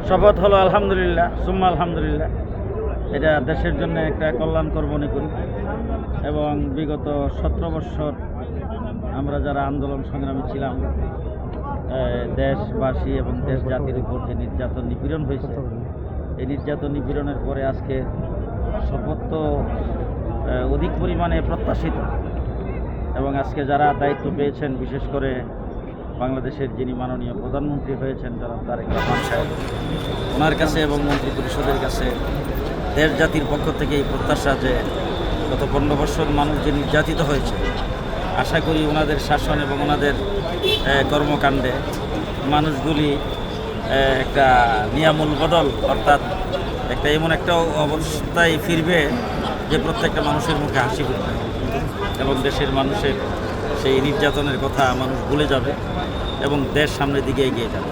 শপথ হলো আলহামদুলিল্লাহ, সুম্মা আলহামদুলিল্লাহ। এটা দেশের জন্য একটা কল্যাণকর মনে করি এবং বিগত 17 বৎসর আমরা যারা আন্দোলন সংগ্রামী ছিলাম, দেশবাসী এবং দেশ জাতির উপর যে নির্যাতন নিপীড়ন হয়েছে, এই নির্যাতন নিপীড়নের পরে আজকে শপথ তো অধিক পরিমাণে প্রত্যাশিত এবং আজকে যারা দায়িত্ব পেয়েছেন, বিশেষ করে বাংলাদেশের যিনি মাননীয় প্রধানমন্ত্রী হয়েছেন জনাব তারেক রহমান সাহেব, ওনার কাছে এবং মন্ত্রী পরিষদের কাছে দেশ জাতির পক্ষ থেকে এই প্রত্যাশা যে গত 15 বছর মানুষ যে নির্যাতিত হয়েছে, আশা করি ওনাদের শাসন এবং ওনাদের কর্মকাণ্ডে মানুষগুলি একটা নিয়ামূল বদল, অর্থাৎ একটা এমন একটা অবস্থায় ফিরবে যে প্রত্যেকটা মানুষের মুখে হাসি ফুটবে এবং দেশের মানুষের সেই নির্যাতনের কথা মানুষ ভুলে যাবে এবং দেশ সামনের দিকে এগিয়ে যাবে।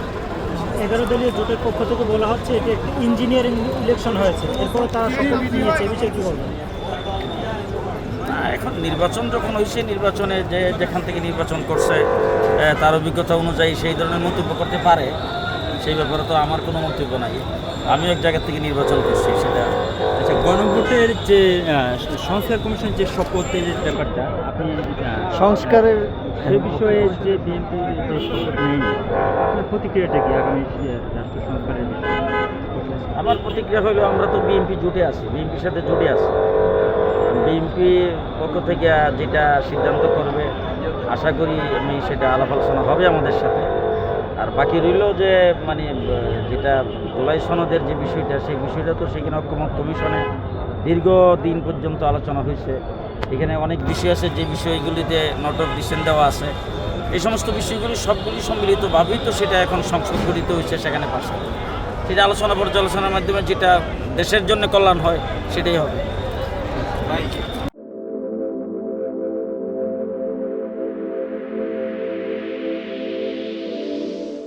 11 দলীয় জোটের পক্ষ থেকে বলা হচ্ছে এটি একটি ইঞ্জিনিয়ারিং ইলেকশন হয়েছে, এরপরে তারা শপথ নিয়েছে, এই বিষয়ে কী বলবেন? এখন নির্বাচন যখন হয়েছে, নির্বাচনে যে যেখান থেকে নির্বাচন করছে তার অভিজ্ঞতা অনুযায়ী সেই ধরনের মন্তব্য করতে পারে, সেই ব্যাপারে তো আমার কোনো মন্তব্য নাই। আমি এক জায়গা থেকে নির্বাচন করছি সেটা। আচ্ছা, গণভোটের যে সংস্কার কমিশন যে শপথের ব্যাপারটা, আপনি সংস্কারের সেই বিষয়ে যে বিএনপি যে শপথ নেয়নি, আপনার প্রতিক্রিয়াটা কি আগামী রাষ্ট্র সংস্কারের বিষয়ে? আমার প্রতিক্রিয়া হলো আমরা তো বিএনপি জোটে আছি, বিএনপির সাথে জোটে আছি। বিএনপির পক্ষ থেকে যেটা সিদ্ধান্ত করবে আশা করি আমি সেটা আলাপ আলোচনা হবে আমাদের সাথে। আর বাকি রইল যে মানে যেটা জুলাই সনদের যে বিষয়টা, সেই বিষয়টা তো সেখানে ঐক্যমত্য কমিশনে দীর্ঘদিন পর্যন্ত আলোচনা হয়েছে। এখানে অনেক বিষয় আছে যে বিষয়গুলিতে নোট অফ ডিসিশন দেওয়া আছে। এই সমস্ত বিষয়গুলি সবগুলি সম্মিলিতভাবেই তো সেটা এখন সংসদ গঠিত হয়েছে, সেখানে পাশ হবে। সেটা আলোচনা পর্যালোচনার মাধ্যমে যেটা দেশের জন্য কল্যাণ হয় সেটাই হবে।